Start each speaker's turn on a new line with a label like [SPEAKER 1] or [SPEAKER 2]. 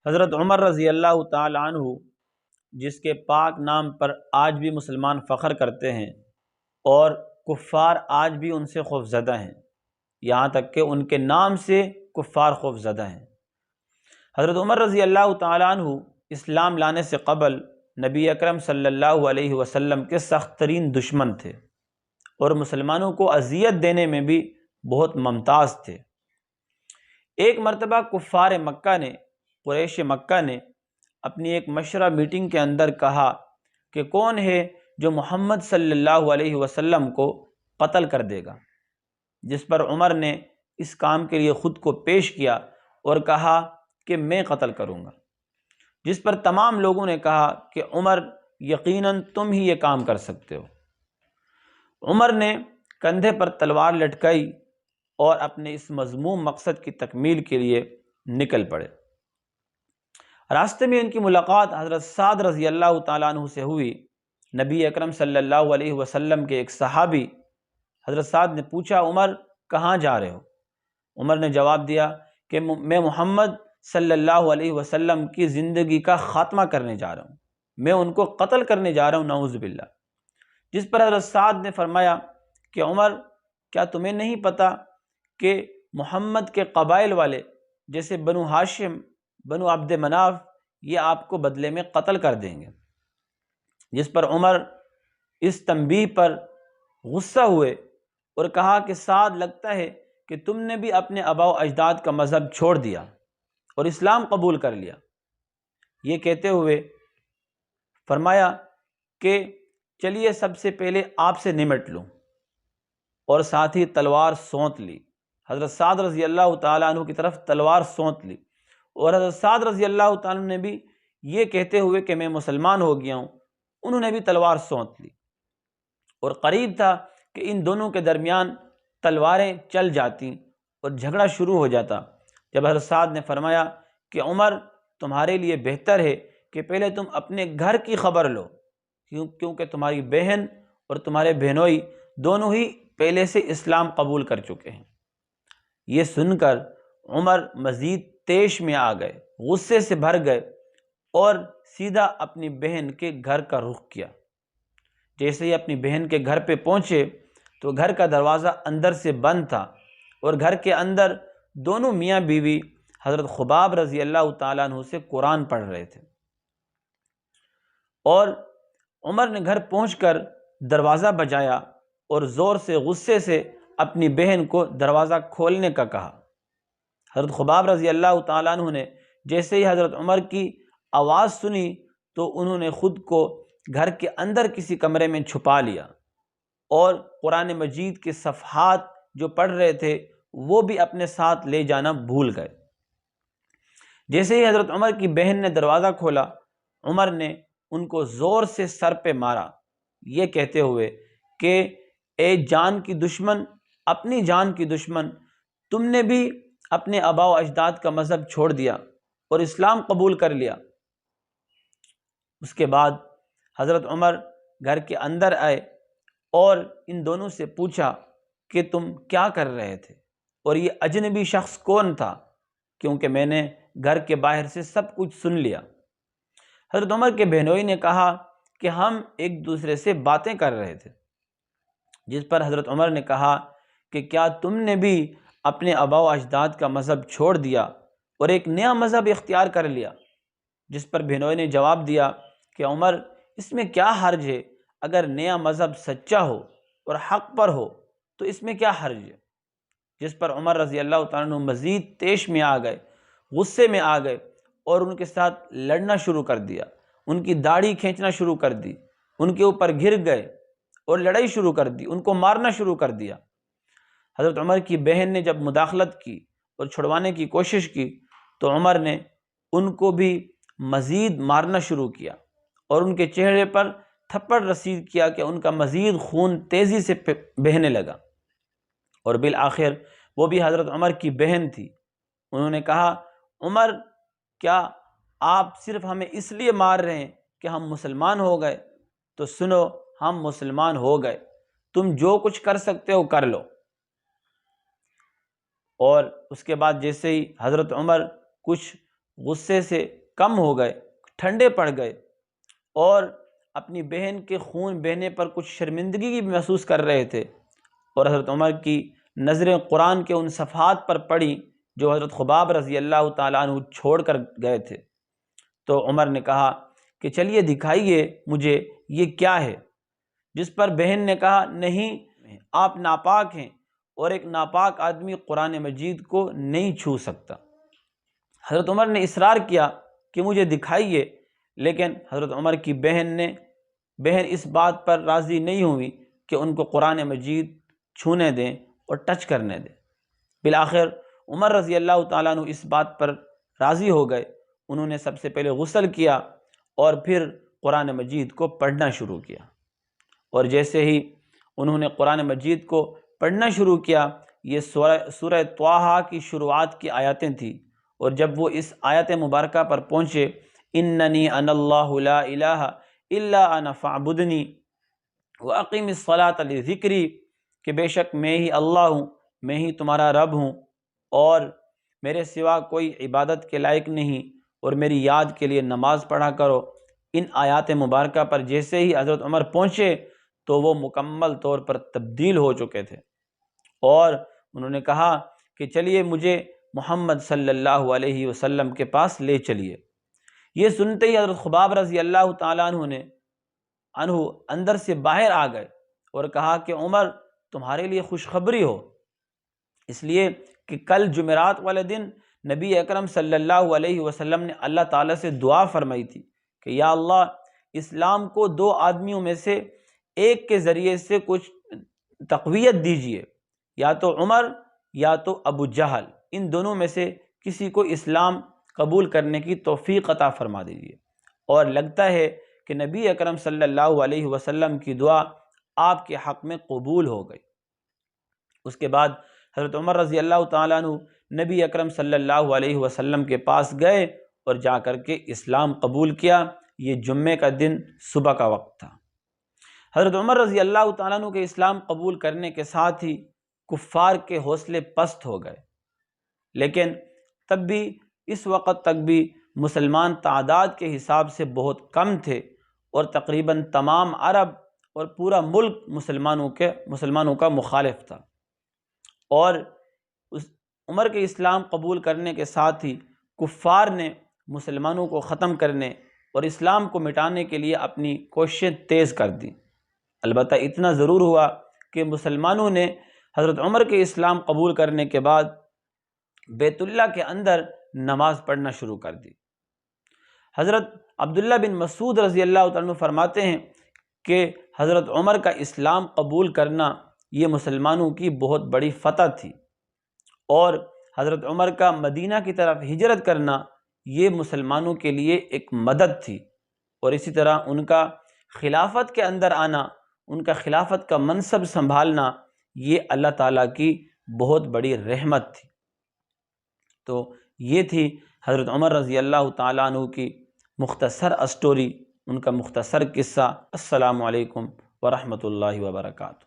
[SPEAKER 1] حضرت عمر رضی اللہ تعالی عنہ، جس کے پاک نام پر آج بھی مسلمان فخر کرتے ہیں اور کفار آج بھی ان سے خوف زدہ ہیں، یہاں تک کہ ان کے نام سے کفار خوف زدہ ہیں۔ حضرت عمر رضی اللہ تعالی عنہ اسلام لانے سے قبل نبی اکرم صلی اللہ علیہ وسلم کے سخت ترین دشمن تھے اور مسلمانوں کو اذیت دینے میں بھی بہت ممتاز تھے۔ ایک مرتبہ کفار مکہ نے، قریش مکہ نے اپنی ایک مشورہ میٹنگ کے اندر کہا کہ کون ہے جو محمد صلی اللہ علیہ وسلم کو قتل کر دے گا، جس پر عمر نے اس کام کے لیے خود کو پیش کیا اور کہا کہ میں قتل کروں گا، جس پر تمام لوگوں نے کہا کہ عمر یقیناً تم ہی یہ کام کر سکتے ہو۔ عمر نے کندھے پر تلوار لٹکائی اور اپنے اس مذموم مقصد کی تکمیل کے لیے نکل پڑے۔ راستے میں ان کی ملاقات حضرت سعد رضی اللہ تعالیٰ عنہ سے ہوئی۔ نبی اکرم صلی اللہ علیہ وسلم کے ایک صحابی حضرت سعد نے پوچھا، عمر کہاں جا رہے ہو؟ عمر نے جواب دیا کہ میں محمد صلی اللہ علیہ وسلم کی زندگی کا خاتمہ کرنے جا رہا ہوں، میں ان کو قتل کرنے جا رہا ہوں، نعوذ باللہ۔ جس پر حضرت سعد نے فرمایا کہ عمر، کیا تمہیں نہیں پتہ کہ محمد کے قبائل والے جیسے بنو ہاشم، بنو عبد مناف، یہ آپ کو بدلے میں قتل کر دیں گے؟ جس پر عمر اس تنبیہ پر غصہ ہوئے اور کہا کہ سعد، لگتا ہے کہ تم نے بھی اپنے آباء و اجداد کا مذہب چھوڑ دیا اور اسلام قبول کر لیا۔ یہ کہتے ہوئے فرمایا کہ چلیے سب سے پہلے آپ سے نمٹ لوں، اور ساتھ ہی تلوار سونت لی۔ حضرت سعد رضی اللہ تعالیٰ عنہ کی طرف تلوار سونت لی، اور حضرت سعد رضی اللہ تعالیٰ عنہ نے بھی یہ کہتے ہوئے کہ میں مسلمان ہو گیا ہوں، انہوں نے بھی تلوار سونت لی، اور قریب تھا کہ ان دونوں کے درمیان تلواریں چل جاتی اور جھگڑا شروع ہو جاتا، جب حضرت سعد نے فرمایا کہ عمر، تمہارے لیے بہتر ہے کہ پہلے تم اپنے گھر کی خبر لو، کیونکہ تمہاری بہن اور تمہارے بہنوئی دونوں ہی پہلے سے اسلام قبول کر چکے ہیں۔ یہ سن کر عمر مزید طیش میں آ گئے، غصے سے بھر گئے اور سیدھا اپنی بہن کے گھر کا رخ کیا۔ جیسے ہی اپنی بہن کے گھر پہ پہنچے تو گھر کا دروازہ اندر سے بند تھا، اور گھر کے اندر دونوں میاں بیوی حضرت خباب رضی اللہ تعالیٰ عنہ سے قرآن پڑھ رہے تھے، اور عمر نے گھر پہنچ کر دروازہ بجایا اور زور سے غصے سے اپنی بہن کو دروازہ کھولنے کا کہا۔ حضرت خباب رضی اللہ تعالیٰ عنہ نے جیسے ہی حضرت عمر کی آواز سنی تو انہوں نے خود کو گھر کے اندر کسی کمرے میں چھپا لیا، اور قرآن مجید کے صفحات جو پڑھ رہے تھے وہ بھی اپنے ساتھ لے جانا بھول گئے۔ جیسے ہی حضرت عمر کی بہن نے دروازہ کھولا، عمر نے ان کو زور سے سر پہ مارا، یہ کہتے ہوئے کہ اے جان کی دشمن، اپنی جان کی دشمن، تم نے بھی اپنے آباء و اجداد کا مذہب چھوڑ دیا اور اسلام قبول کر لیا۔ اس کے بعد حضرت عمر گھر کے اندر آئے اور ان دونوں سے پوچھا کہ تم کیا کر رہے تھے، اور یہ اجنبی شخص کون تھا، کیونکہ میں نے گھر کے باہر سے سب کچھ سن لیا۔ حضرت عمر کے بہنوئی نے کہا کہ ہم ایک دوسرے سے باتیں کر رہے تھے، جس پر حضرت عمر نے کہا کہ کیا تم نے بھی اپنے آباء و اجداد کا مذہب چھوڑ دیا اور ایک نیا مذہب اختیار کر لیا؟ جس پر بہنوئی نے جواب دیا کہ عمر، اس میں کیا حرج ہے؟ اگر نیا مذہب سچا ہو اور حق پر ہو تو اس میں کیا حرج ہے؟ جس پر عمر رضی اللہ تعالیٰ عنہ مزید طیش میں آ گئے، غصے میں آ گئے، اور ان کے ساتھ لڑنا شروع کر دیا، ان کی داڑھی کھینچنا شروع کر دی، ان کے اوپر گر گئے اور لڑائی شروع کر دی، ان کو مارنا شروع کر دیا۔ حضرت عمر کی بہن نے جب مداخلت کی اور چھڑوانے کی کوشش کی تو عمر نے ان کو بھی مزید مارنا شروع کیا اور ان کے چہرے پر تھپڑ رسید کیا کہ ان کا مزید خون تیزی سے بہنے لگا، اور بالآخر وہ بھی حضرت عمر کی بہن تھی۔ انہوں نے کہا، عمر، کیا آپ صرف ہمیں اس لیے مار رہے ہیں کہ ہم مسلمان ہو گئے؟ تو سنو، ہم مسلمان ہو گئے، تم جو کچھ کر سکتے ہو کر لو۔ اور اس کے بعد جیسے ہی حضرت عمر کچھ غصے سے کم ہو گئے، ٹھنڈے پڑ گئے، اور اپنی بہن کے خون بہنے پر کچھ شرمندگی بھی محسوس کر رہے تھے، اور حضرت عمر کی نظریں قرآن کے ان صفحات پر پڑی جو حضرت خباب رضی اللہ تعالیٰ عنہ چھوڑ کر گئے تھے۔ تو عمر نے کہا کہ چلیے دکھائیے مجھے یہ کیا ہے، جس پر بہن نے کہا نہیں، آپ ناپاک ہیں اور ایک ناپاک آدمی قرآن مجید کو نہیں چھو سکتا۔ حضرت عمر نے اصرار کیا کہ مجھے دکھائیے، لیکن حضرت عمر کی بہن اس بات پر راضی نہیں ہوئی کہ ان کو قرآن مجید چھونے دیں اور ٹچ کرنے دیں۔ بالآخر عمر رضی اللہ تعالیٰ عنہ اس بات پر راضی ہو گئے۔ انہوں نے سب سے پہلے غسل کیا اور پھر قرآن مجید کو پڑھنا شروع کیا، اور جیسے ہی انہوں نے قرآن مجید کو پڑھنا شروع کیا، یہ سورہ طٰہٰ کی شروعات کی آیاتیں تھیں، اور جب وہ اس آیت مبارکہ پر پہنچے، اننی انا اللہ لا الہ الا انا فاعبدنی واقم الصلاۃ لذکری، کہ بے شک میں ہی اللہ ہوں، میں ہی تمہارا رب ہوں، اور میرے سوا کوئی عبادت کے لائق نہیں، اور میری یاد کے لیے نماز پڑھا کرو۔ ان آیات مبارکہ پر جیسے ہی حضرت عمر پہنچے تو وہ مکمل طور پر تبدیل ہو چکے تھے، اور انہوں نے کہا کہ چلیے مجھے محمد صلی اللہ علیہ وسلم کے پاس لے چلیے۔ یہ سنتے ہی حضرت خباب رضی اللہ تعالیٰ عنہ اندر سے باہر آ گئے اور کہا کہ عمر تمہارے لیے خوشخبری ہو، اس لیے کہ کل جمعرات والے دن نبی اکرم صلی اللہ علیہ وسلم نے اللہ تعالیٰ سے دعا فرمائی تھی کہ یا اللہ، اسلام کو دو آدمیوں میں سے ایک کے ذریعے سے کچھ تقویت دیجیے، یا تو عمر یا تو ابو جہل، ان دونوں میں سے کسی کو اسلام قبول کرنے کی توفیق عطا فرما دیجیے۔ اور لگتا ہے کہ نبی اکرم صلی اللہ علیہ وسلم کی دعا آپ کے حق میں قبول ہو گئی۔ اس کے بعد حضرت عمر رضی اللہ تعالیٰ عنہ نبی اکرم صلی اللہ علیہ وسلم کے پاس گئے اور جا کر کے اسلام قبول کیا۔ یہ جمعے کا دن صبح کا وقت تھا۔ حضرت عمر رضی اللہ تعالیٰ عنہ کے اسلام قبول کرنے کے ساتھ ہی کفار کے حوصلے پست ہو گئے، لیکن تب بھی اس وقت تک بھی مسلمان تعداد کے حساب سے بہت کم تھے، اور تقریباً تمام عرب اور پورا ملک مسلمانوں کا مخالف تھا، اور اس عمر کے اسلام قبول کرنے کے ساتھ ہی کفار نے مسلمانوں کو ختم کرنے اور اسلام کو مٹانے کے لیے اپنی کوششیں تیز کر دیں۔ البتہ اتنا ضرور ہوا کہ مسلمانوں نے حضرت عمر کے اسلام قبول کرنے کے بعد بیت اللہ کے اندر نماز پڑھنا شروع کر دی۔ حضرت عبداللہ بن مسعود رضی اللہ تعالیٰ عنہ فرماتے ہیں کہ حضرت عمر کا اسلام قبول کرنا یہ مسلمانوں کی بہت بڑی فتح تھی، اور حضرت عمر کا مدینہ کی طرف ہجرت کرنا یہ مسلمانوں کے لیے ایک مدد تھی، اور اسی طرح ان کا خلافت کے اندر آنا، ان کا خلافت کا منصب سنبھالنا، یہ اللہ تعالیٰ کی بہت بڑی رحمت تھی۔ تو یہ تھی حضرت عمر رضی اللہ تعالیٰ عنہ کی مختصر اسٹوری، ان کا مختصر قصہ۔ السلام علیکم ورحمۃ اللہ وبرکاتہ۔